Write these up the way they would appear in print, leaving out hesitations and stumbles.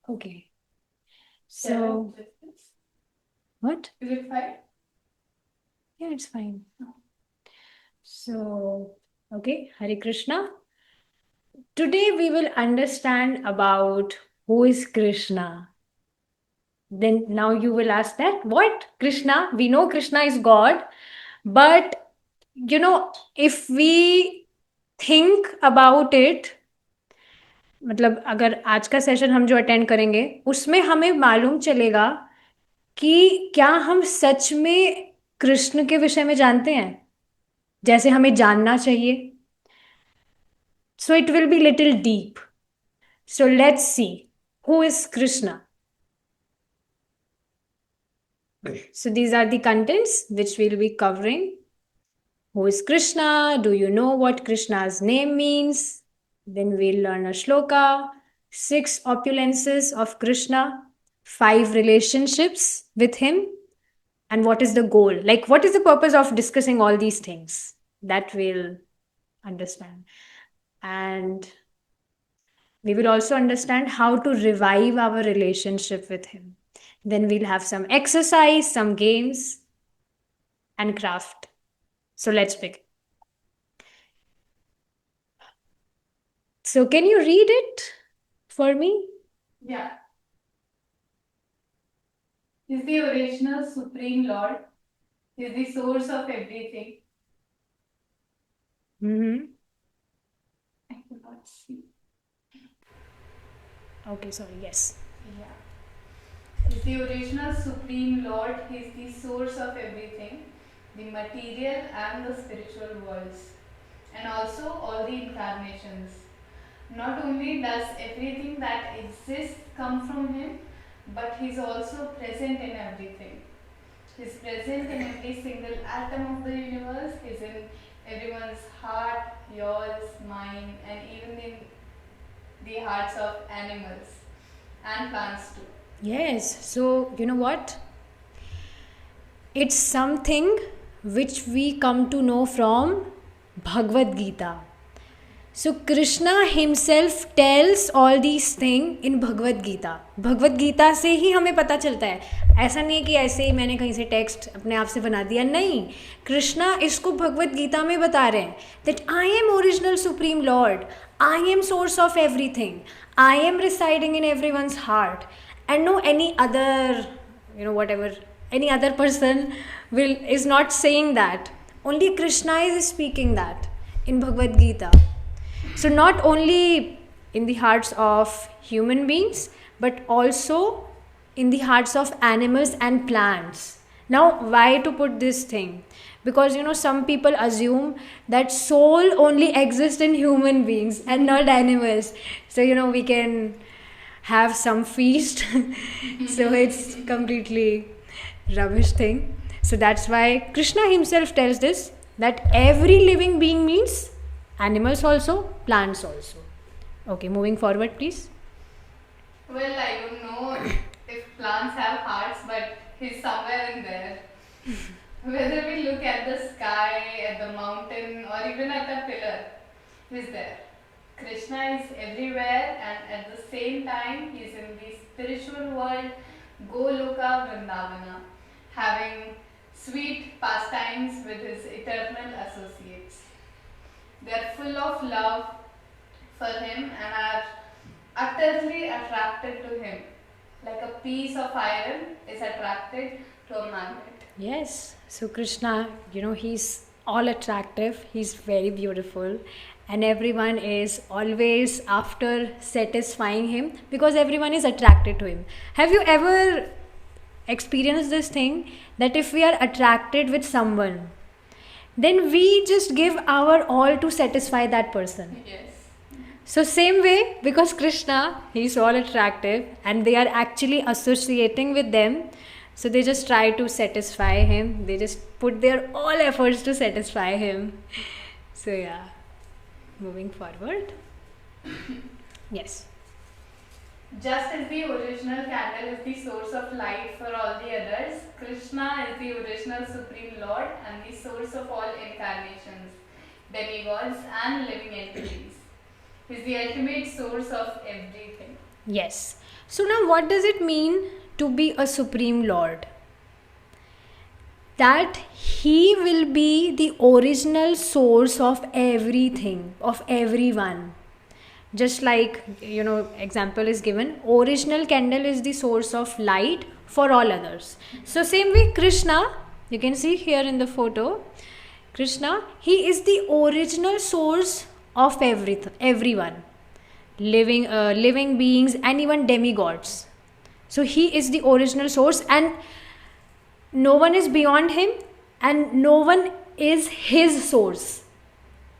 Okay. So, what? Is it fine? Yeah, it's fine. So, okay, Hare Krishna. Today we will understand about who is Krishna. Then now you will ask that what? Krishna? We know Krishna is God, but if we think about it, मतलब अगर आज का session हम जो attend करेंगे उसमें हमें मालूम चलेगा कि क्या हम सच में कृष्ण के विषय में जानते हैं जैसे हमें जानना चाहिए. So it will be little deep. So let's see who is Krishna. So these are the contents which we'll be covering. Who is Krishna? Do you know what Krishna's name means? Then we'll learn a shloka, 6 opulences of Krishna, 5 relationships with him, and what is the goal? Like, what is the purpose of discussing all these things? That we'll understand. And we will also understand how to revive our relationship with him. Then we'll have some exercise, some games, and craft. So let's begin. So, can you read it for me? Yeah. He's the original Supreme Lord. He's the source of everything. Mm-hmm. I cannot see. Okay, sorry, yes. Yeah. He's the original Supreme Lord. He's the source of everything, the material and the spiritual worlds, and also all the incarnations. Not only does everything that exists come from him, but he's also present in everything. He's present in every single atom of the universe. He's in everyone's heart, yours, mine, and even in the hearts of animals and plants too. Yes, so you know what? It's something which we come to know from Bhagavad Gita. So Krishna himself tells all these things in Bhagavad Gita. Bhagavad Gita से ही हमें पता चलता है. ऐसा नहीं है कि ऐसे ही मैंने कहीं से टेक्स्ट अपने आप से बना दिया. नहीं, कृष्णा इसको भगवद गीता में बता रहे हैं that I am original supreme Lord, I am source of everything, I am residing in everyone's heart, and no any other, whatever, any other person will is not saying that. Only Krishna is speaking that in Bhagavad Gita. So, not only in the hearts of human beings, but also in the hearts of animals and plants. Now, why to put this thing? Because some people assume that soul only exists in human beings and not animals. So, we can have some feast. So, it's completely rubbish thing. So, that's why Krishna himself tells this that every living being means animals also, plants also. Okay, moving forward, please. Well, I don't know if plants have hearts, but he's somewhere in there. Whether we look at the sky, at the mountain, or even at a pillar, he's there. Krishna is everywhere, and at the same time, he's in the spiritual world, Goloka Vrindavana, having sweet pastimes with his eternal associates. They are full of love for him and are utterly attracted to him, like a piece of iron is attracted to a magnet. Yes, so Krishna, he's all attractive, he's very beautiful, and everyone is always after satisfying him because everyone is attracted to him. Have you ever experienced this thing that if we are attracted with someone, then we just give our all to satisfy that person? Yes. So same way, because Krishna, he's all attractive and they are actually associating with them. So they just try to satisfy him. They just put their all efforts to satisfy him. So yeah, moving forward. Yes. Just as the original candle is the source of light for all the others, Krishna is the original Supreme Lord and the source of all incarnations, demigods, and living entities. He is the ultimate source of everything. Yes. So now what does it mean to be a Supreme Lord? That he will be the original source of everything, of everyone. Just like, example is given, original candle is the source of light for all others. So same way Krishna, you can see here in the photo, Krishna, he is the original source of everyone, living beings and even demigods. So he is the original source, and no one is beyond him, and no one is his source.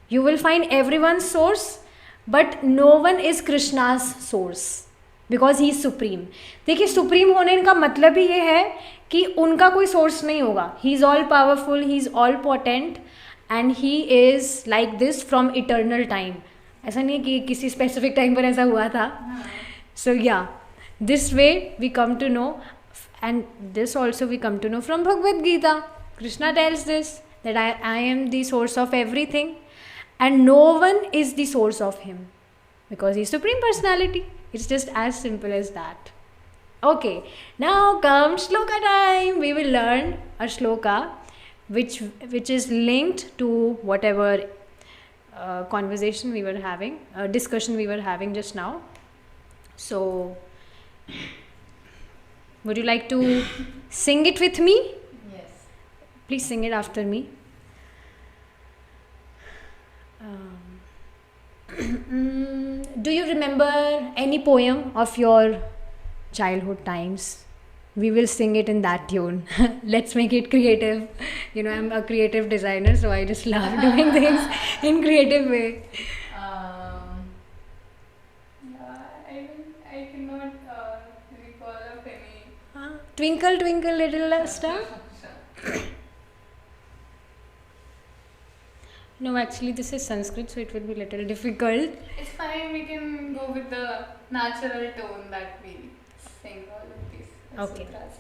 You will find everyone's source, but no one is Krishna's source, because he is supreme. देखिए, supreme होने का मतलब ही ये है कि उनका कोई source नहीं होगा. He is all powerful, he is all potent, and he is like this from eternal time. ऐसा नहीं है कि किसी स्पेसिफिक टाइम पर ऐसा हुआ था. सो या, this way we come to know, and this also we come to know from Bhagavad Gita. Krishna tells this, that I am the source of everything, and no one is the source of him, because he is Supreme Personality. It's just as simple as that. Okay, now comes shloka time. We will learn a shloka which is linked to whatever conversation we were having, discussion we were having just now. So would you like to sing it with me? Yes. Please sing it after me. Do you remember any poem of your childhood times? We will sing it in that tune. Let's make it creative. I'm a creative designer, so I just love doing things in creative way. I cannot recall of any. Twinkle, twinkle, little star. No, actually this is Sanskrit, so it will be a little difficult. It's fine, we can go with the natural tone that we sing all of these. Okay. sutras.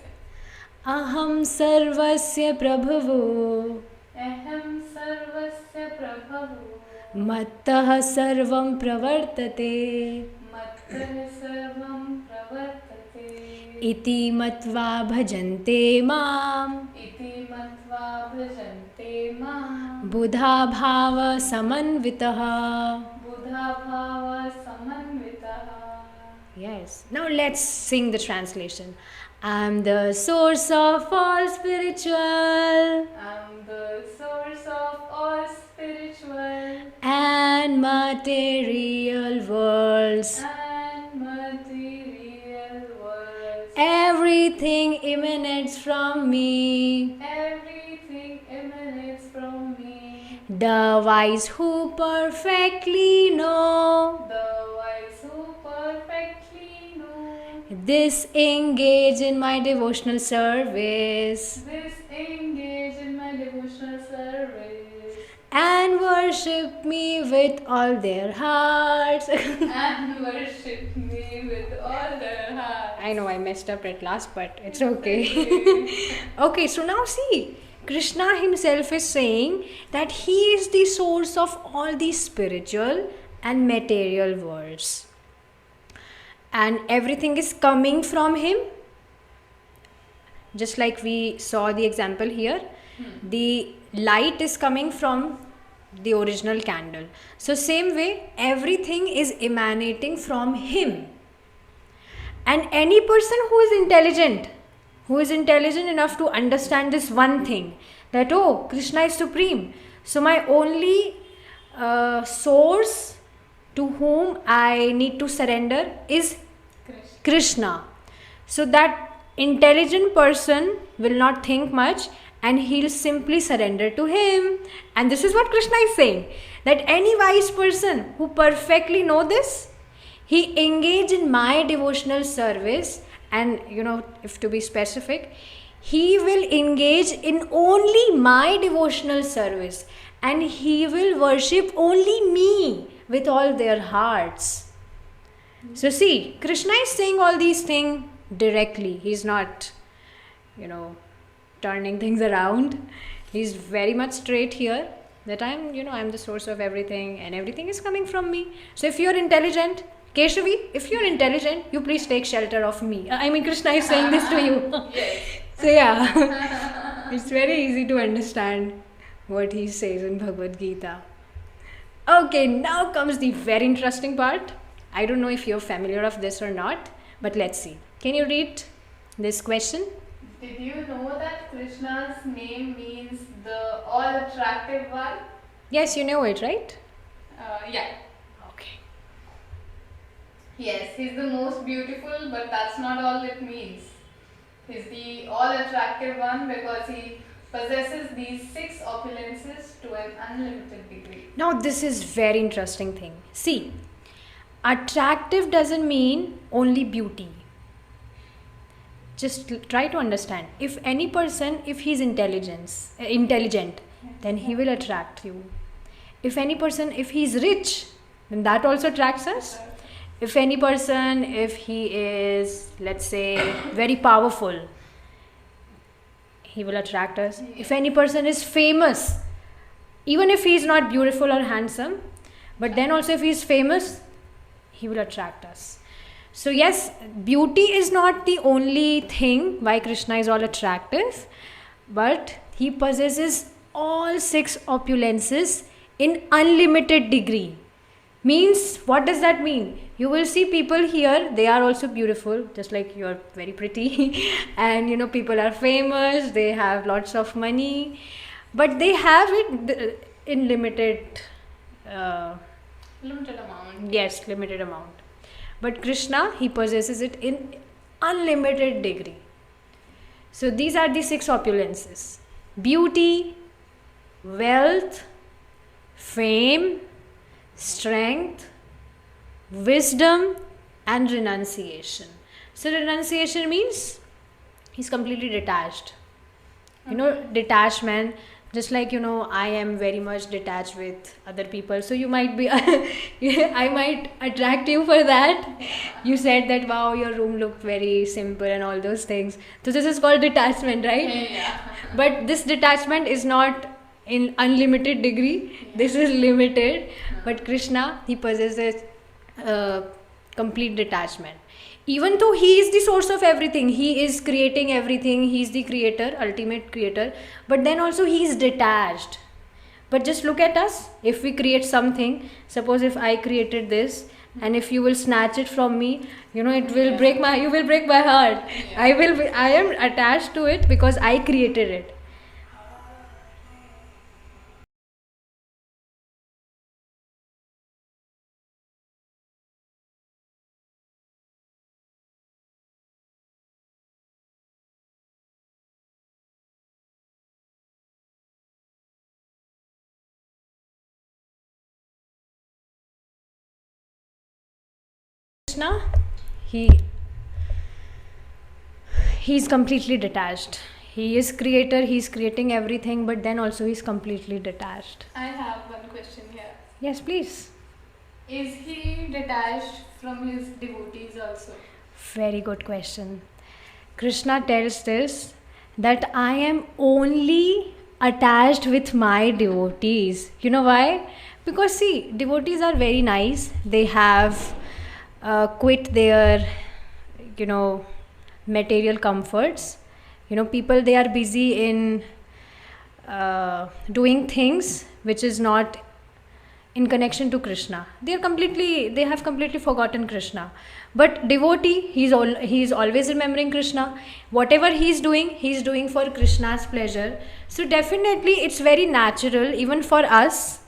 Aham sarvasya prabhavo Aham sarvasya prabhavu mattah sarvam pravartate mattah sarvam pravartate iti matva bhajante mam iti matva bhajante mam buddha bhava samanvitah. buddha bhava samanvitah. Yes. Now let's sing the translation. I'm the source of all spiritual I'm the source of all spiritual and material worlds. and material worlds. Everything emanates from me. Everything emanates from me. The wise who perfectly know The wise who perfectly know this, engage in my devotional service this, engage in my devotional service and worship me with all their hearts. and worship me with all their heart. I know I messed up at last, but it's okay. Okay, so now see, Krishna himself is saying that he is the source of all these spiritual and material worlds, and everything is coming from him. Just like we saw the example here, the light is coming from the original candle. So same way, everything is emanating from him. And any person who is intelligent enough to understand this one thing, that Krishna is supreme, so my only source to whom I need to surrender is Krishna. So that intelligent person will not think much, and he'll simply surrender to him. And this is what Krishna is saying, that any wise person who perfectly know this, he engage in my devotional service, and if to be specific, he will engage in only my devotional service, and he will worship only me with all their hearts. So see, Krishna is saying all these things directly. He's not, turning things around. He's very much straight here, that I'm the source of everything, and everything is coming from me. So if you're intelligent, Keshavi, if you're intelligent, you please take shelter of me. I mean, Krishna is saying this to you. Yes. So yeah, it's very easy to understand what he says in Bhagavad Gita. Okay, now comes the very interesting part. I don't know if you're familiar of this or not, but let's see. Can you read this question? Did you know that Krishna's name means the all attractive one? Yes, you know it, right? Yeah. Okay. Yes, he's the most beautiful, but that's not all it means. He's the all attractive one because he possesses these 6 opulences to an unlimited degree. Now this is very interesting thing. See, attractive doesn't mean only beauty. Just try to understand. If any person, if he's intelligent, then he will attract you. If any person, if he's rich, then that also attracts us. If any person, if he is, let's say, very powerful, he will attract us. If any person is famous, even if he is not beautiful or handsome, but then also if he is famous, he will attract us. So yes, beauty is not the only thing why Krishna is all attractive, but he possesses all 6 opulences in unlimited degree. Means, what does that mean? You will see people here, they are also beautiful, just like you are very pretty. And you know, people are famous, they have lots of money, but they have it in limited amount. Yes, limited amount. But Krishna, he possesses it in unlimited degree. So these are the 6 opulences: beauty, wealth, fame, strength, wisdom, and renunciation. So renunciation means he's completely detached. You know, detachment, just like, you know, I am very much detached with other people. So you might be, I might attract you for that. You said that, wow, your room looked very simple and all those things. So this is called detachment, right? Yeah. But this detachment is not in unlimited degree. This is limited. But Krishna, he possesses complete detachment. Even though he is the source of everything, he is creating everything, he is the creator, ultimate creator, but then also he is detached. But just look at us. If we create something, suppose if I created this, and if you will snatch it from me, you know, it will break my, you will break my heart. Yeah. I am attached to it because I created it. Krishna, he's completely detached. He is creator, he's creating everything, but then also he's completely detached. I have one question here. Yes, please. Is he detached from his devotees also? Very good question. Krishna tells this, that I am only attached with my devotees. You know why? Because see, devotees are very nice. They have quit their, you know, material comforts. You know, people, they are busy in doing things which is not in connection to Krishna. They have completely forgotten Krishna. But devotee, he is always remembering Krishna. Whatever he is doing for Krishna's pleasure. So definitely it's very natural, even for us.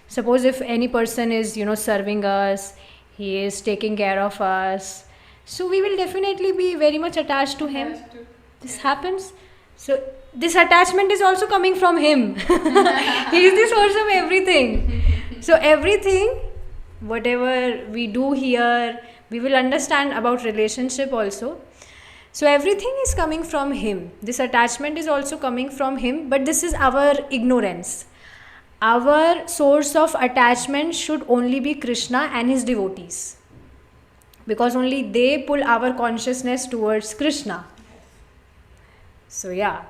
Suppose if any person is, you know, serving us, he is taking care of us, so we will definitely be very much attached to him. This happens. So this attachment is also coming from him. He is the source of everything. So everything, whatever we do here, we will understand about relationship also. So everything is coming from him. This attachment is also coming from him, but this is our ignorance. Our source of attachment should only be Krishna and his devotees, because only they pull our consciousness towards Krishna. So yeah,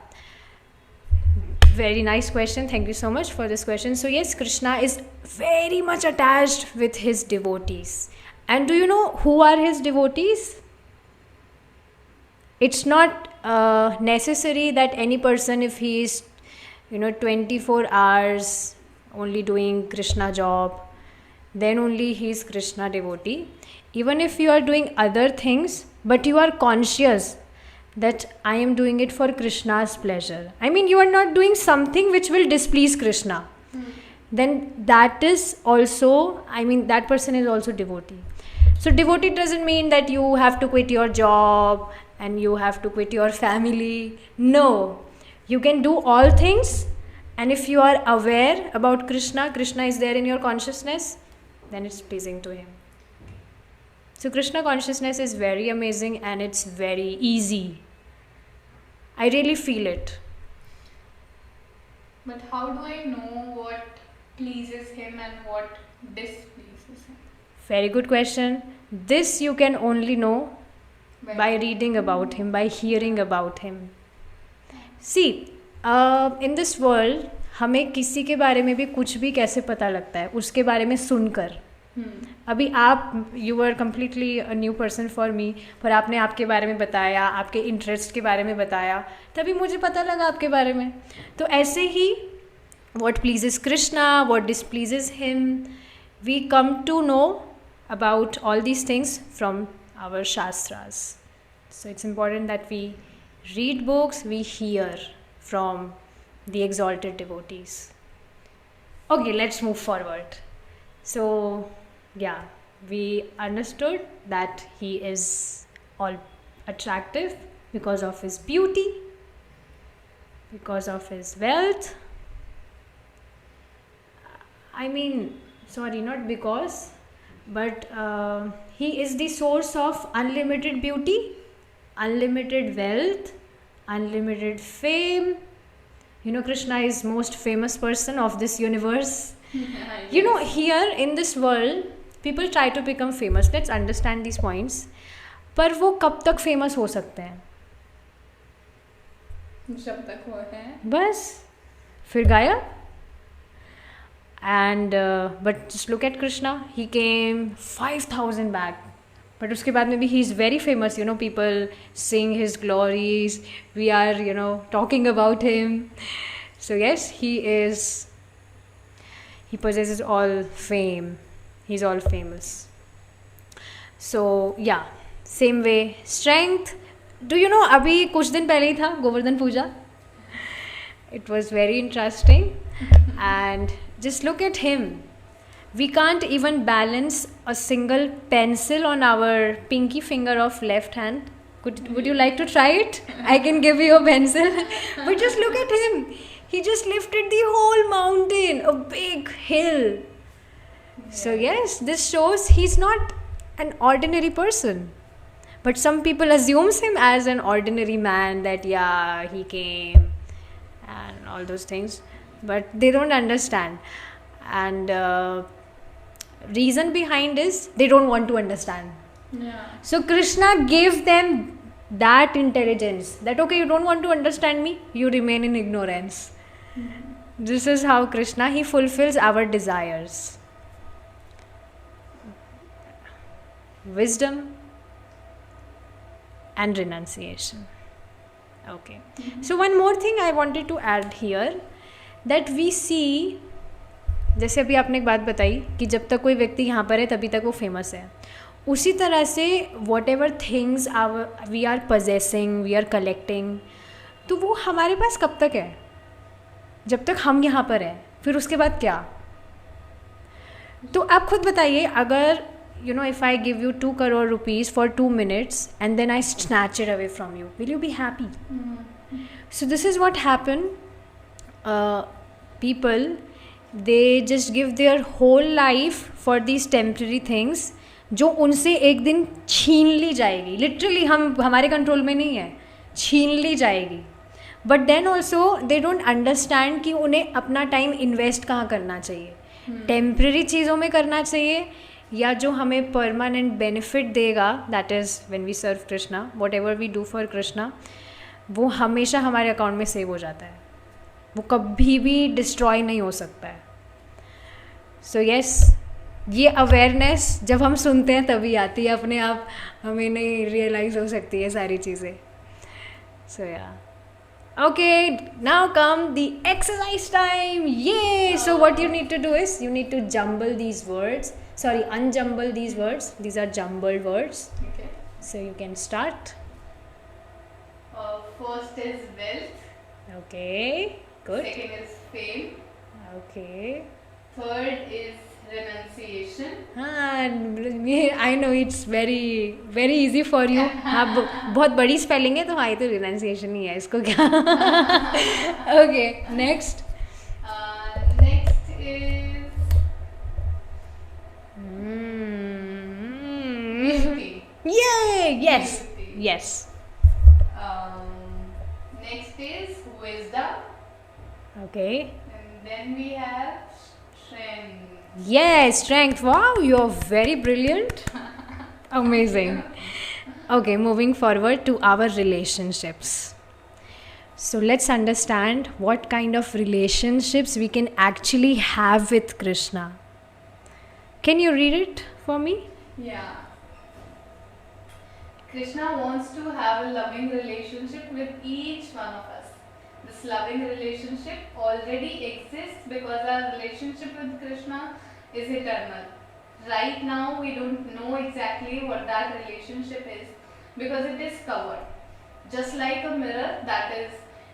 very nice question. Thank you so much for this question. So yes, Krishna is very much attached with his devotees, And do you know who are his devotees? It's not necessary that any person, if he is 24 hours only doing Krishna job, then only he is Krishna devotee. Even if you are doing other things, but you are conscious that I am doing it for Krishna's pleasure. I mean, you are not doing something which will displease Krishna. Then that is also, that person is also devotee. So devotee doesn't mean that you have to quit your job and you have to quit your family. No. You can do all things, and if you are aware about Krishna, Krishna is there in your consciousness, then it's pleasing to him. So Krishna consciousness is very amazing and it's very easy. I really feel it. But how do I know what pleases him and what displeases him? Very good question. This you can only know by reading about him, by hearing about him. See, in this world, हमें किसी के बारे में भी कुछ भी कैसे पता लगता है, उसके बारे में सुनकर. अभी आप you are completely a new person for me, पर आपने आपके बारे में बताया, आपके इंटरेस्ट के बारे में बताया, तभी मुझे पता लगा आपके बारे में. तो ऐसे ही what pleases Krishna, what displeases him, we come to know about all these things from our shastras. So it's important that we read books, we hear from the exalted devotees. Okay, let's move forward. So yeah, we understood that he is all attractive because of his beauty, because of his wealth. Not because, but he is the source of unlimited beauty, unlimited wealth, unlimited fame. Krishna is most famous person of this universe. Yes. Here in this world, people try to become famous. Let's understand these points. पर वो कब तक famous हो सकते हैं? जब तक वो है. बस फिर गायब. And but just look at Krishna. He came 5,000 back. But उसके बाद में भी he is very famous. People sing his glories. We are, talking about him. So yes, he possesses all fame. He's all famous. So yeah, same way, strength. Do you know, अभी कुछ दिन पहले ही था गोवर्धन पूजा. It was very interesting. And just look at him. We can't even balance a single pencil on our pinky finger of left hand. Would you like to try it? I can give you a pencil. But just look at him. He just lifted the whole mountain, a big hill. So yes, this shows he's not an ordinary person. But some people assumes him as an ordinary man, that yeah, he came and all those things. But they don't understand. And reason behind is they don't want to understand. Yeah. So Krishna gave them that intelligence, that okay, you don't want to understand me, you remain in ignorance. This is how Krishna, he fulfills our desires. Wisdom and renunciation. Okay. So one more thing I wanted to add here, that we see, जैसे अभी आपने एक बात बताई कि जब तक कोई व्यक्ति यहाँ पर है तभी तक वो फेमस है, उसी तरह से whatever things we are possessing, we are collecting, तो वो हमारे पास कब तक है? जब तक हम यहाँ पर हैं. फिर उसके बाद क्या? तो आप खुद बताइए, अगर if I give you 2 crore rupees for 2 minutes and then I snatch it away from you, will you be happy? So this is what happened. People, they just give their whole life for these temporary things जो उनसे एक दिन छीन ली जाएगी. Literally हमारे control में नहीं है, छीन ली जाएगी. But then also they don't understand कि उन्हें अपना टाइम इन्वेस्ट कहाँ करना चाहिए. टेम्प्रेरी चीज़ों में करना चाहिए, या जो हमें परमानेंट बेनिफिट देगा, that is when we serve Krishna, whatever we do for Krishna, वो हमेशा हमारे अकाउंट में सेव हो जाता है, वो कभी भी डिस्ट्रॉय नहीं हो सकता है. सो येस, ये अवेयरनेस जब हम सुनते हैं तभी आती है, अपने आप हमें नहीं रियलाइज हो सकती है सारी चीज़ें. सो या okay, now come the exercise time. Yay! So what you need to do is you need to jumble these words. Sorry, unjumble these words. These are jumbled words. Okay. So you can start. First is wealth. Okay, good. Second is fame. Okay. Third is renunciation. I know it's very very easy for you. हाँ बहुत बड़ी spelling है तो हाँ ये तो renunciation ही है, इसको क्या. Okay, next. Next is beauty. Yay! Yes. Beauty. Yes. Next is wisdom. Okay. And then we have strength. Yes, strength. Wow, you're very brilliant. Amazing. Okay, moving forward to our relationships. So let's understand what kind of relationships we can actually have with Krishna. Can you read it for me? Yeah. Krishna wants to have a loving relationship with each one of us. This loving relationship already exists because our relationship with Krishna is eternal. Right now, we don't know exactly what that relationship is because it is covered. Just like a mirror that is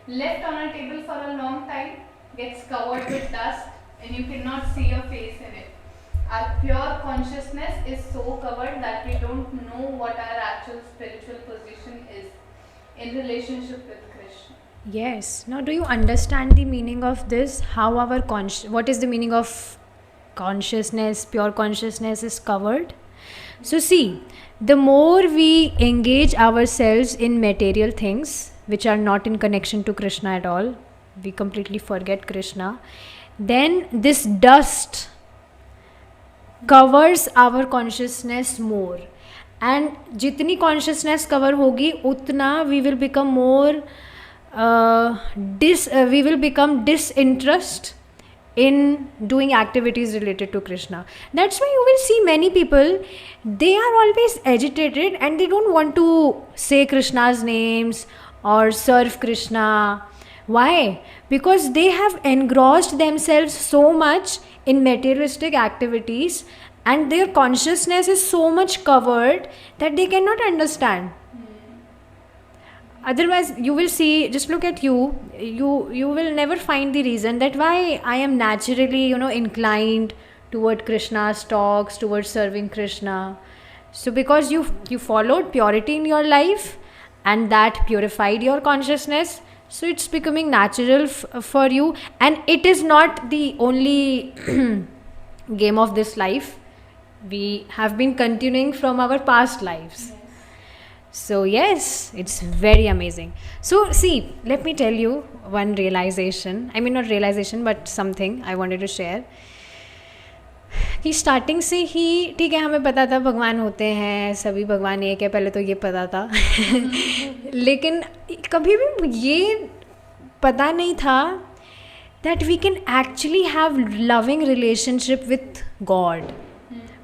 left on a table for a long time gets covered with dust and you cannot see your face in it. Our pure consciousness is so covered that we don't know what our actual spiritual position is in relationship with Krishna. Yes. Now, do you understand the meaning of this? How our what is the meaning of consciousness, pure consciousness is covered? So see, the more we engage ourselves in material things which are not in connection to Krishna at all, we completely forget Krishna, then this dust covers our consciousness more, and jitni consciousness cover hogi utna we will become more we will become disinterest in doing activities related to Krishna. That's why you will see many people, they are always agitated and they don't want to say Krishna's names or serve Krishna. Why? Because they have engrossed themselves so much in materialistic activities and their consciousness is so much covered that they cannot understand. Otherwise, you will see, just look at you will never find the reason that why I am naturally, inclined toward Krishna's talks, towards serving Krishna. So because you followed purity in your life and that purified your consciousness, so it's becoming natural for you, and it is not the only game of this life. We have been continuing from our past lives. So yes, it's very amazing. So see, let me tell you one realization. I mean not realization but something I wanted to share. कि starting से ही ठीक है हमें पता था भगवान होते हैं, सभी भगवान एक है, पहले तो ये पता था लेकिन कभी भी ये पता नहीं था that we can actually have loving relationship with God.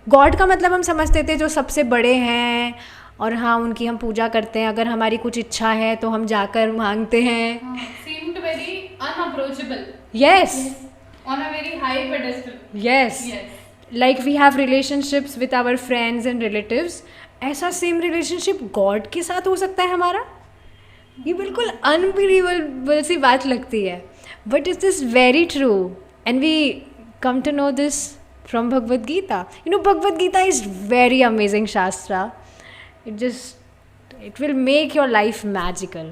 God का मतलब हम समझते थे जो सबसे बड़े हैं और हाँ उनकी हम पूजा करते हैं, अगर हमारी कुछ इच्छा है तो हम जाकर मांगते हैं. Seemed very unapproachable. Yes. On a very high pedestal. Yes. Like we have relationships with our friends and relatives. ऐसा सेम रिलेशनशिप गॉड के साथ हो सकता है हमारा? ये बिल्कुल अनबिलीवेबल सी बात लगती है. But it is very true and we come to know this from Bhagavad Gita. Bhagavad Gita is very amazing shastra. it will make your life magical.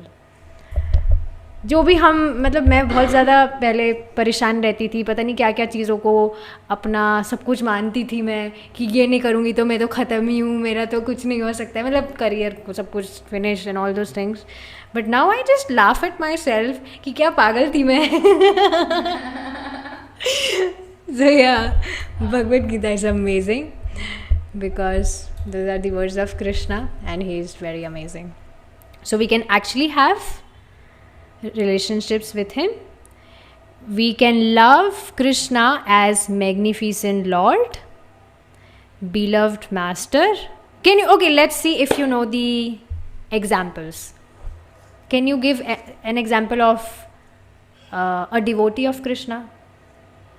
जो भी हम मतलब मैं बहुत ज़्यादा पहले परेशान रहती थी, पता नहीं क्या क्या चीज़ों को अपना सब कुछ मानती थी मैं कि ये नहीं करूँगी तो मैं तो ख़त्म ही हूँ, मेरा तो कुछ नहीं हो सकता है, मतलब करियर को सब कुछ finish and all those things. But now I just laugh at my self कि क्या पागल थी मैं. So yeah, Bhagavad Gita is amazing because those are the words of Krishna and he is very amazing. So we can actually have relationships with him. We can love Krishna as magnificent Lord beloved master. Can you, okay, let's see if you know the examples. Can you give an example of a devotee of Krishna?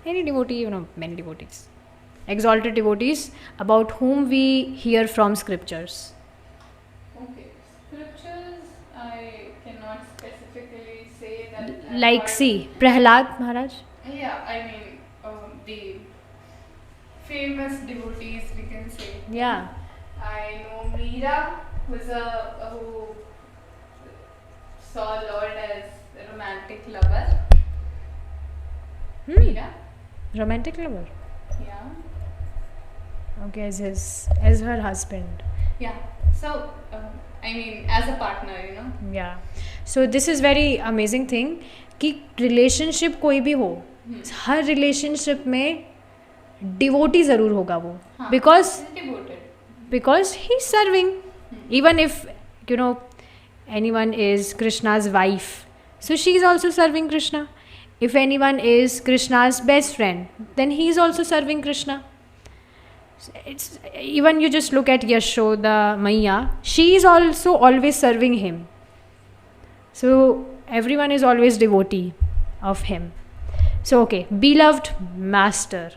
Any devotee, you know, many devotees. Exalted devotees about whom we hear from scriptures. Okay, scriptures, I cannot specifically say that. Like, see, Prahlad Maharaj. Yeah, I mean, the famous devotees, we can say. Yeah. I know Meera, who saw Lord as a romantic lover. Meera, Romantic lover. yeah. Okay, as her husband. Yeah, so, I mean, as a partner, you know. Yeah. So this is very amazing thing कि relationship कोई भी हो, हर relationship में devotee ज़रूर होगा वो, हाँ, because he's devoted. he's serving. Even if, you know, anyone is Krishna's wife, so she is also serving Krishna. If anyone is Krishna's best friend, then he is also serving Krishna. It's, even you just look at Yashoda Maiya, she is also always serving him. So everyone is always devotee of him. So okay, beloved master.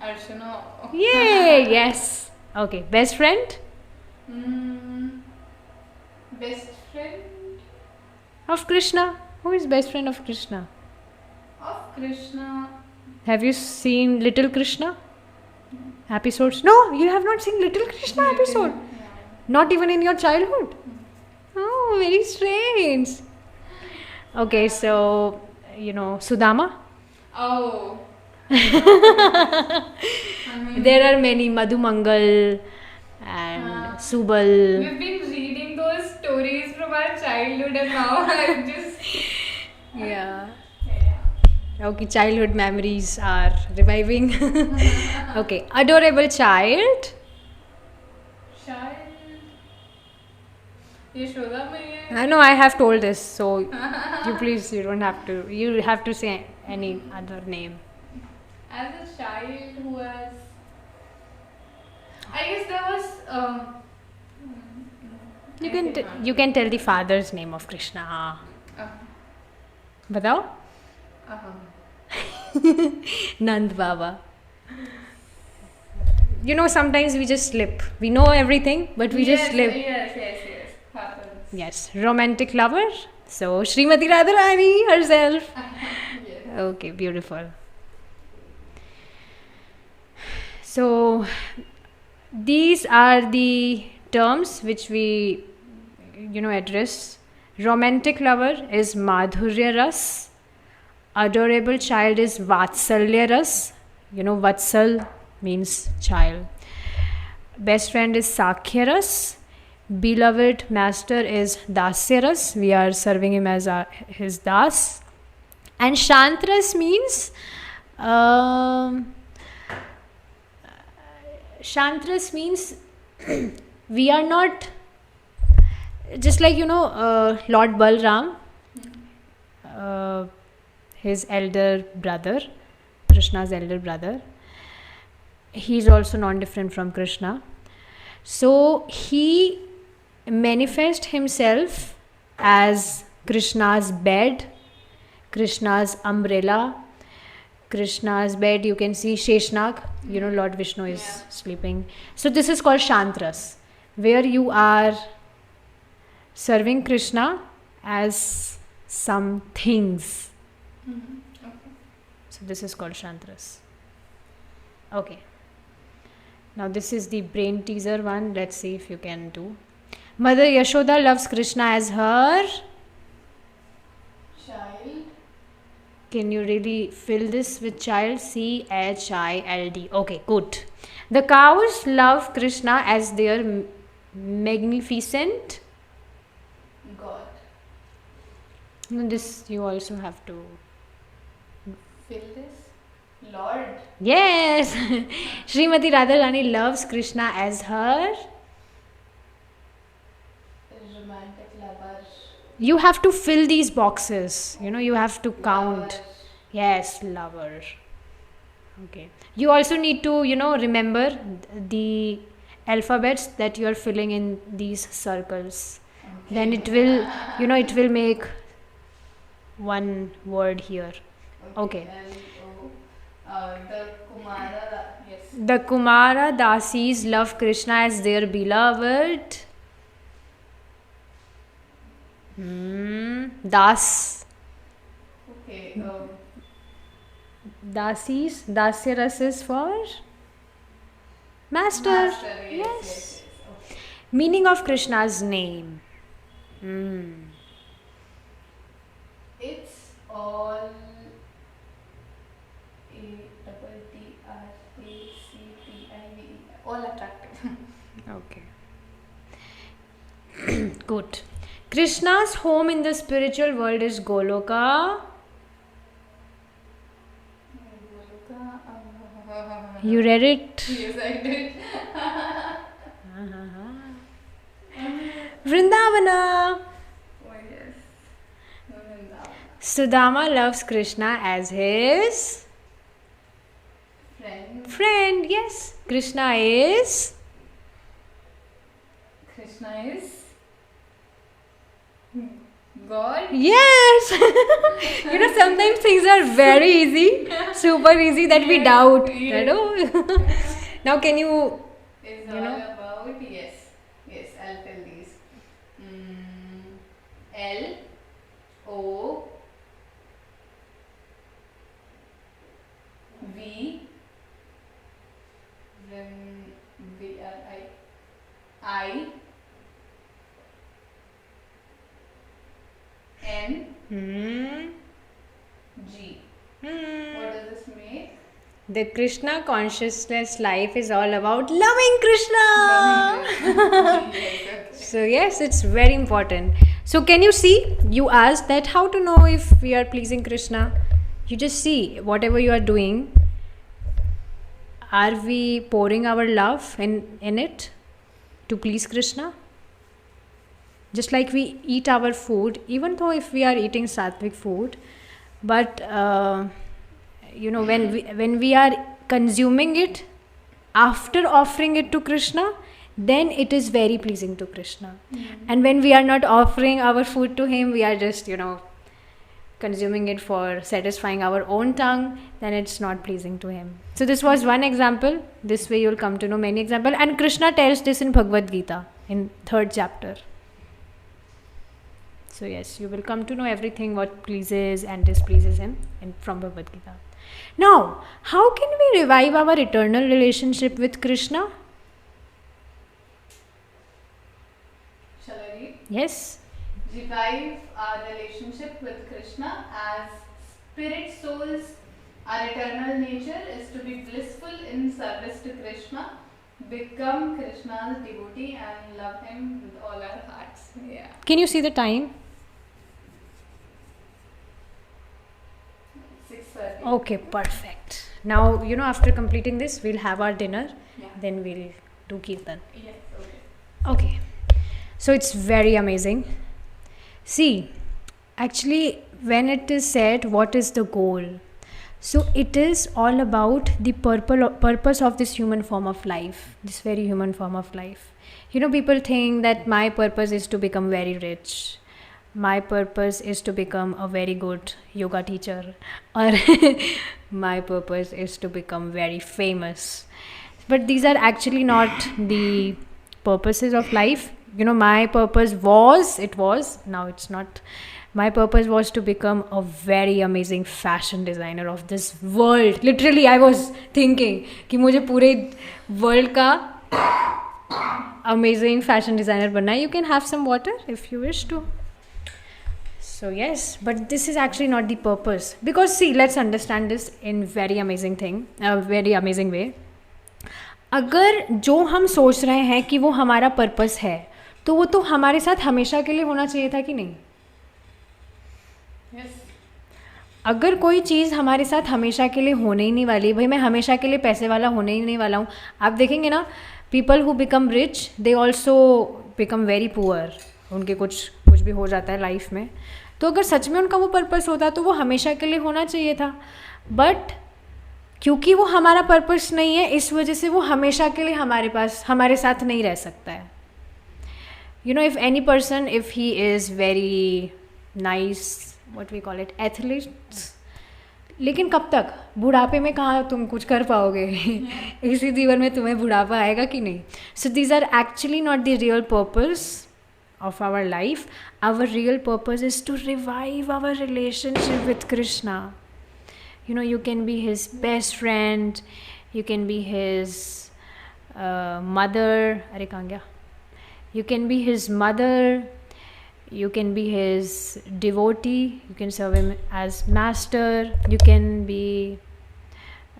Arjuna. Yay! Yes. Okay, best friend Best friend of Krishna. Who is best friend of Krishna? of Krishna. Have you seen Little Krishna episodes? No, you have not seen Little Krishna episode. Yeah. Not even in your childhood. Oh, very strange. Okay, so you know Sudama. Oh. I mean, There are many Madhumangal and Subal. we've been reading those stories from our childhood and now I'm just. Yeah. Yeah. Okay, childhood memories are reviving. Okay, adorable child. Child. Yashoda Maiya. I know I have told this, so you don't have to. You have to say any other name. As a child who was. I guess there was. You can tell the father's name of Krishna. Batao? Nand Baba. You know, sometimes we just slip. We know everything, but we just slip. Yes. Happens. Yes, romantic lover. So Srimati Radharani herself. Yes. Okay, beautiful. So these are the terms which we, you know, address. Romantic lover is Madhurya Ras. Adorable child is Vatsalya Ras. You know, Vatsal means child. Best friend is Sakhya Ras. Beloved master is Dasya Ras. We are serving him as his Das. And Shant Ras means Shantras means we are not just like, you know, Lord Balram, his elder brother, Krishna's elder brother. He is also non-different from Krishna. So he manifests himself as Krishna's bed, Krishna's umbrella. Krishna's bed, you can see Sheshnag, you know, Lord Vishnu is sleeping. So this is called Shantras, where you are serving Krishna as some things. Okay. So this is called Shantras. Okay. Now this is the brain teaser one. Let's see if you can do. Mother Yashoda loves Krishna as her. Child. Can you really fill this with child? C-H-I-L-D. Okay, good. The cows love Krishna as their magnificent. God. No, this you also have to. Fill this. Lord. Yes! Srimati Radharani loves Krishna as her. Romantic lover. You have to fill these boxes. You know, you have to count. Lover. Yes, lover. Okay. You also need to, remember the alphabets that you are filling in these circles. Okay. Then it will, it will make one word here. Okay. The Kumara, yes. The Kumara Dasis love Krishna as their beloved. Das. Okay. Dasis. Dasya ras is for master. Yes. Okay. Meaning of Krishna's name. It's all A-T-T-R-A-C-T-I-V-E. All attractive. Okay. Good. Krishna's home in the spiritual world is Goloka. You read it? Yes, I did. Vrindavana. Oh, yes. Vrindavan. Sudama loves Krishna as his friend. Yes. Krishna is God. Yes. Sometimes things are very easy, super easy that we doubt. Now can you Is all about, yes, I'll tell these. L O V I N G. What does this make? The Krishna consciousness life is all about loving Krishna. So yes, it's very important. So can you see? You asked that how to know if we are pleasing Krishna. You just see whatever you are doing. Are we pouring our love in it to please Krishna? Just like we eat our food, even though if we are eating sattvic food, but when we are consuming it after offering it to Krishna, then it is very pleasing to Krishna. And when we are not offering our food to him, we are just consuming it for satisfying our own tongue, then it's not pleasing to him. So this was one example. This way you'll come to know many examples, and Krishna tells this in Bhagavad Gita in 3rd chapter. So yes, you will come to know everything what pleases and displeases him from Bhagavad Gita. Now, how can we revive our eternal relationship with Krishna? Shall I read? Yes. Revive our relationship with Krishna as spirit souls. Our eternal nature is to be blissful in service to Krishna, become Krishna's devotee and love him with all our hearts. Yeah. Can you see the time? 6:30. Okay, perfect. Now, after completing this, we'll have our dinner. Yeah. Then we'll do Kirtan. Yes, okay. Okay. So it's very amazing. See, actually, when it is said, what is the goal? So it is all about the purpose of this human form of life, this very human form of life. People think that my purpose is to become very rich. My purpose is to become a very good yoga teacher, or my purpose is to become very famous. But these are actually not the purposes of life. My purpose was, now it's not. My purpose was to become a very amazing fashion designer of this world. Literally, I was thinking कि मुझे पूरे world का amazing fashion designer बनना है. You can have some water if you wish to. So yes, but this is actually not the purpose. Because see, let's understand this in very amazing way. अगर जो हम सोच रहे हैं कि वो हमारा पर्पस है, तो वो तो हमारे साथ हमेशा के लिए होना चाहिए था कि नहीं? Yes. अगर कोई चीज़ हमारे साथ हमेशा के लिए होने ही नहीं वाली, भाई मैं हमेशा के लिए पैसे वाला होने ही नहीं वाला हूँ. आप देखेंगे ना, people who become rich they also become very poor. उनके कुछ भी हो जाता है लाइफ में. तो अगर सच में उनका वो पर्पस होता तो वो हमेशा के लिए होना चाहिए था. बट क्योंकि वो हमारा पर्पस नहीं है, इस वजह से वो हमेशा के लिए हमारे साथ नहीं रह सकता है. You know, if any person, if he is very nice, what we call it, athletes, लेकिन कब तक? बुढ़ापे में कहाँ तुम कुछ कर पाओगे? इसी जीवन में तुम्हें बुढ़ापा आएगा कि नहीं? So these are actually not the real purpose of our life. Our real purpose is to revive our relationship with Krishna. You know, you can be his best friend, you can be his mother. अरे कहाँ गया? You can be his mother, you can be his devotee, you can serve him as master, you can be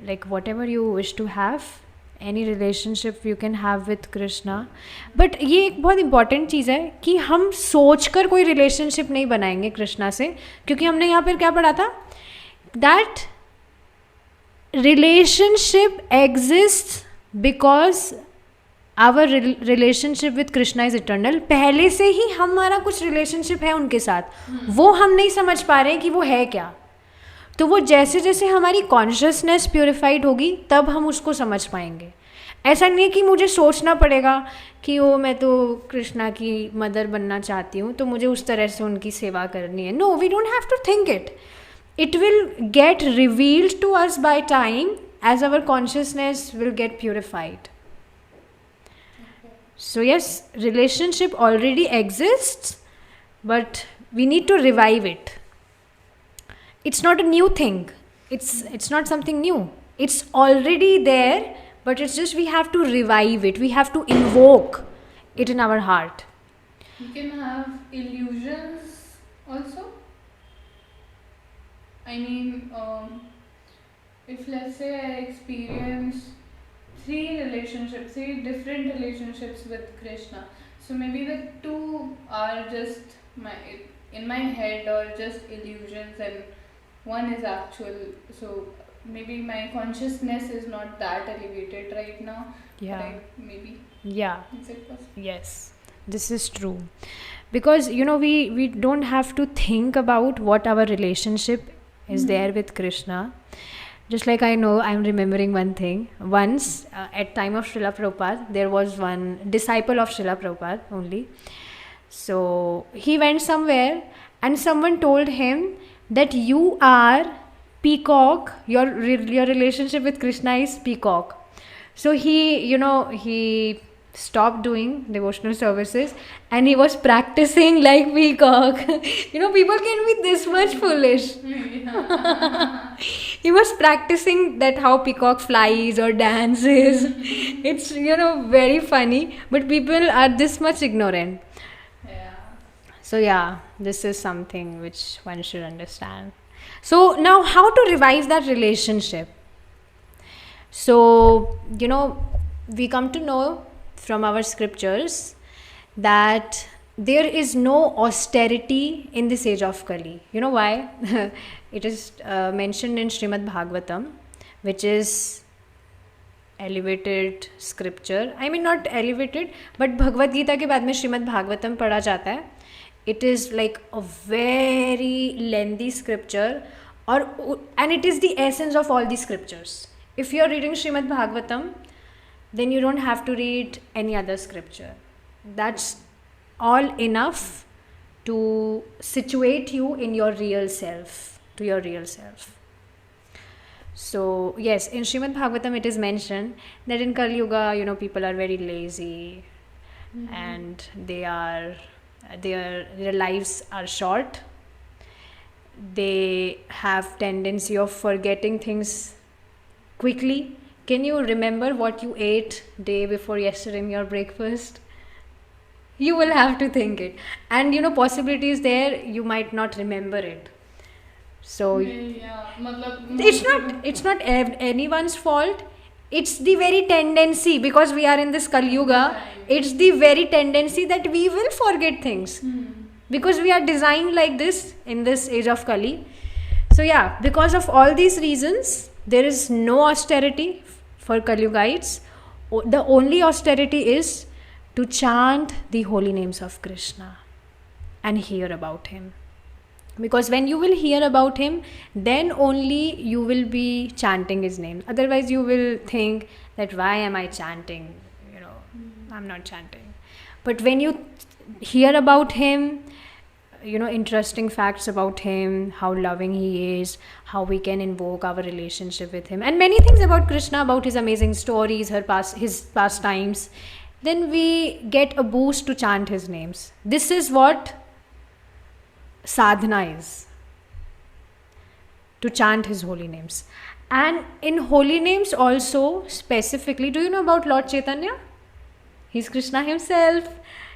like whatever you wish to have, any relationship you can have with Krishna. But ये एक बहुत important चीज़ है कि हम सोचकर कोई relationship नहीं बनाएंगे कृष्णा से, क्योंकि हमने यहाँ पर क्या पढ़ा था? That relationship exists because our relationship with Krishna is eternal. पहले से ही हमारा कुछ रिलेशनशिप है उनके साथ, वो हम नहीं समझ पा रहे हैं कि वो है क्या. तो वो जैसे जैसे हमारी कॉन्शियसनेस प्योरीफाइड होगी तब हम उसको समझ पाएंगे. ऐसा नहीं है कि मुझे सोचना पड़ेगा कि वो मैं तो कृष्णा की मदर बनना चाहती हूँ तो मुझे उस तरह से उनकी सेवा करनी है. No, we don't have to think it. It will get revealed to us by time as our consciousness will get purified. So yes, relationship already exists, but we need to revive it. It's not a new thing. It's not something new. It's already there, but it's just we have to revive it. We have to invoke it in our heart. You can have illusions also. I mean, if let's say I experience three different relationships with Krishna, so maybe the two are just in my head or just illusions and one is actual. So maybe my consciousness is not that elevated right now. Yeah. Right? Maybe. Yeah. Is it possible? Yes, this is true. Because you know, we don't have to think about what our relationship is there with Krishna. Just like I know, I'm remembering one thing. Once, at time of Srila Prabhupada, there was one disciple of Srila Prabhupada only. So he went somewhere and someone told him that you are peacock, your relationship with Krishna is peacock. So he stopped doing devotional services and he was practicing like peacock. People can be this much foolish. He was practicing that how peacock flies or dances. It's very funny, but people are this much ignorant. Yeah. So yeah, this is something which one should understand. So now how to revive that relationship? So we come to know from our scriptures that there is no austerity in this age of Kali. You know why? It is mentioned in Srimad Bhagavatam, which is elevated scripture. I mean not elevated, but Bhagavad Gita के बाद में श्रीमद् भागवतम पढ़ा जाता है. It is like a very lengthy scripture, and it is the essence of all the scriptures. If you are reading Srimad Bhagavatam, then you don't have to read any other scripture. That's all enough to situate you in your real self, to your real self. So yes, in Srimad Bhagavatam it is mentioned that in Kali Yuga, people are very lazy, and their lives are short. They have tendency of forgetting things quickly. Can you remember what you ate day before yesterday in your breakfast? You will have to think it. And possibility is there, you might not remember it. So it's not anyone's fault. It's the very tendency, because we are in this Kali Yuga, it's the very tendency that we will forget things. Because we are designed like this in this age of Kali. So yeah, because of all these reasons, there is no austerity for Kali Yugites. The only austerity is to chant the holy names of Krishna and hear about him. Because when you will hear about him, then only you will be chanting his name. Otherwise, you will think that why am I chanting? I'm not chanting. But when you hear about him, interesting facts about him, how loving he is, how we can invoke our relationship with him, and many things about Krishna, about his amazing stories, his pastimes, then we get a boost to chant his names. This is what sadhana is, to chant his holy names. And in holy names also, specifically, do you know about Lord Chaitanya? He's Krishna himself.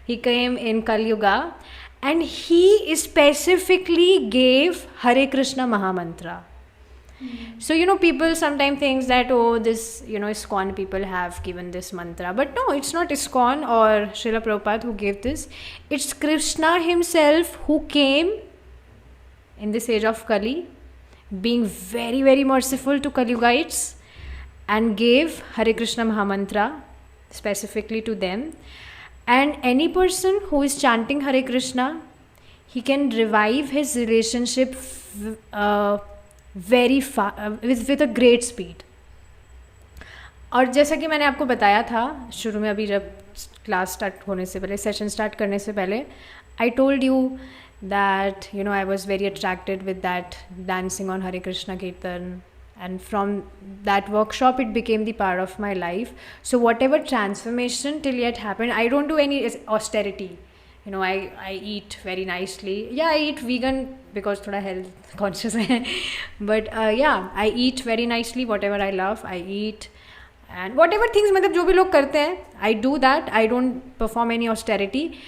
He came in Kali Yuga, and he specifically gave Hare Krishna Mahamantra. So, people sometimes think that, this, ISKCON people have given this mantra. But no, it's not ISKCON or Srila Prabhupada who gave this. It's Krishna himself who came in this age of Kali, being very, very merciful to Kali Yugaites, and gave Hare Krishna Mahamantra specifically to them. And any person who is chanting Hare Krishna, he can revive his relationship very with a great speed. और जैसा कि मैंने आपको बताया था शुरू में, अभी जब क्लास स्टार्ट होने से पहले, सेशन स्टार्ट करने से पहले, I told you that I was very attracted with that dancing on Hare Krishna Kirtan, and from that workshop it became the part of my life. So whatever transformation till yet happened, I don't do any austerity. I eat very nicely. Yeah, I eat vegan because thoda health conscious hai. But I eat very nicely. Whatever I love, I eat. And whatever things मतलब जो भी लोग करते हैं, I do that. I don't perform any austerity.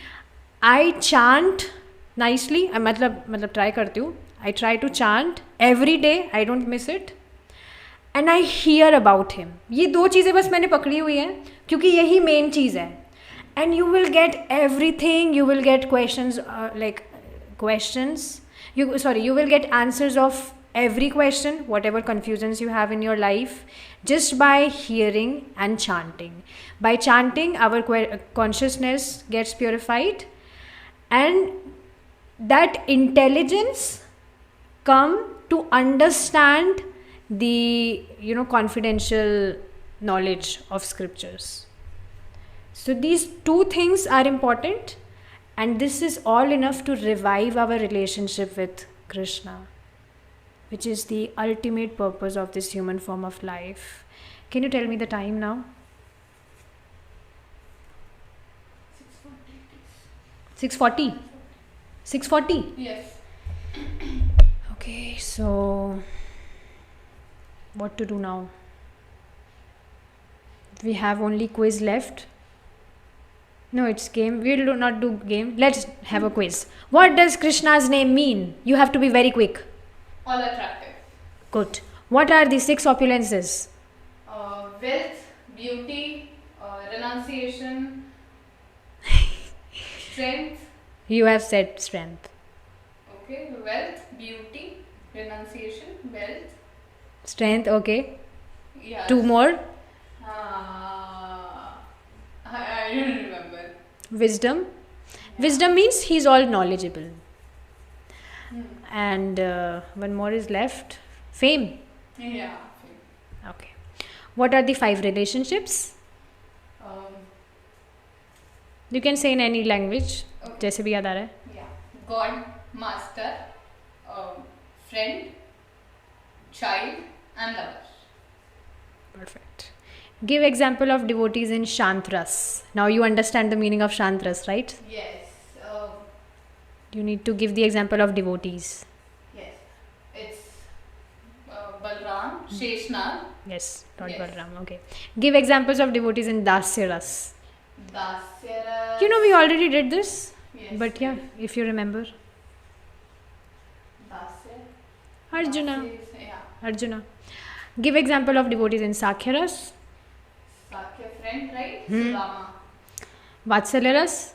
I chant nicely. मतलब try करती हूँ. I try to chant every day. I don't miss it. And I hear about him. ये दो चीज़ें बस मैंने पकड़ी हुई हैं, क्योंकि यही मेन चीज़ है. And you will get everything. You will get questions, you will get answers of every question, whatever confusions you have in your life, just by hearing and chanting. By chanting, our consciousness gets purified, and that intelligence come to understand the confidential knowledge of scriptures. So these two things are important, and this is all enough to revive our relationship with Krishna, which is the ultimate purpose of this human form of life. Can you tell me the time now? 6:40. 6:40? Yes. Okay, so what to do now? We have only quiz left. No, it's game. We will not do game. Let's have a quiz. What does Krishna's name mean? You have to be very quick. All attractive. Good. What are the 6 opulences? Wealth, beauty, renunciation, strength. You have said strength. Okay, wealth, beauty, renunciation, wealth. Strength, okay. Yeah. 2 more. I don't remember. Wisdom. Yeah. Wisdom means he's all knowledgeable. And one more is left. Fame. Yeah. Okay. What are the 5 relationships? You can say in any language. Okay. जैसे भी याद आ रहा है. Yeah. God, master, friend, child, and lover. Perfect. Give example of devotees in Shantras. Now you understand the meaning of Shantras, right? Yes. You need to give the example of devotees. Yes. It's Balram, Sheshnag. Yes, Lord Yes. Balram. Okay. Give examples of devotees in Dasyaras. Dasyaras. We already did this. Yes. But yeah, if you remember. Dasya. Arjuna. Yeah. Arjuna. Give example of devotees in Sakhyaras. Sakya friend, right? Sudama. Vatsalyaras.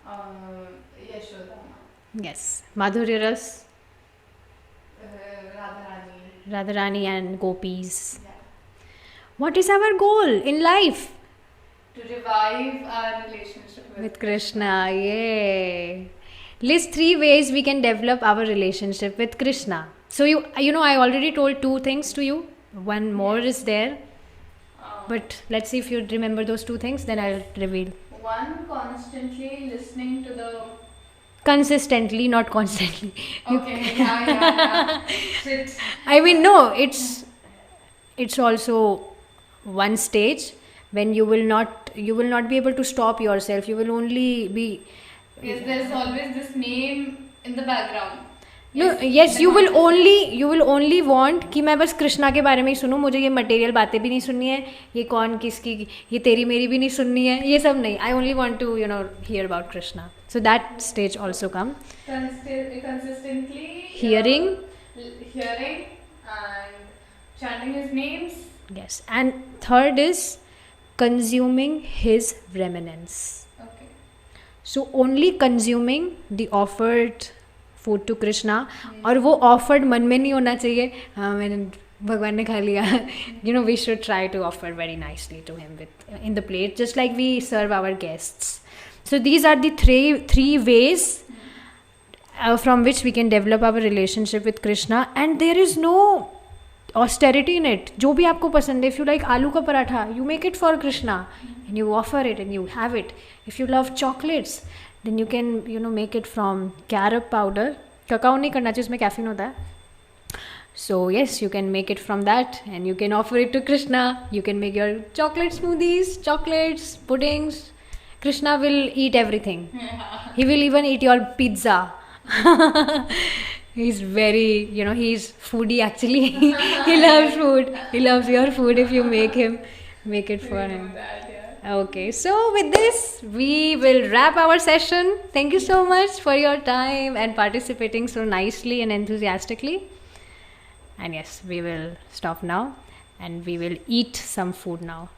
Yashodama. Yes. Madhuryaras. Radharani. Radharani and Gopis. Yeah. What is our goal in life? To revive our relationship with With Krishna. Yay. List 3 ways we can develop our relationship with Krishna. So you know I already told 2 things to you. One more is there. But let's see if you remember those 2 things, then I'll reveal. One, constantly listening to the... Consistently, not constantly. Okay, yeah. Shit. I mean, no, it's also one stage when you will not be able to stop yourself. You will only be... Yes, there's always this name in the background. No, yes, you will only want कि मैं बस कृष्णा के बारे में ही सुनूं, मुझे ये material बातें भी नहीं सुननी है, ये कौन किसकी, ये तेरी मेरी भी नहीं सुननी है, ये सब नहीं. I only want to hear about Krishna. So that stage also come. Consistently Hearing and chanting his names. Yes, and third is consuming his remnants. Okay. So only consuming the offered food to Krishna, और वो offered मन में नहीं होना चाहिए, हाँ मैंने भगवान ने खा लिया. We should try to offer very nicely to him in the plate, just like we serve our guests. So these are the three ways from which we can develop our relationship with Krishna, and there is no austerity in it. जो भी आपको पसंद है, if you like आलू का paratha, you make it for Krishna and you offer it and you have it. If you love chocolates, then you can make it from carob powder. Cacao नहीं करना चाहिए, उसमें caffeine होता है. So yes, you can make it from that and you can offer it to Krishna. You can make your chocolate smoothies, chocolates, puddings. Krishna will eat everything. He will even eat your pizza. He's very, he's foodie actually. He loves food. He loves your food if you make it for him. Okay, so with this, we will wrap our session. Thank you so much for your time and participating so nicely and enthusiastically. And yes, we will stop now and we will eat some food now.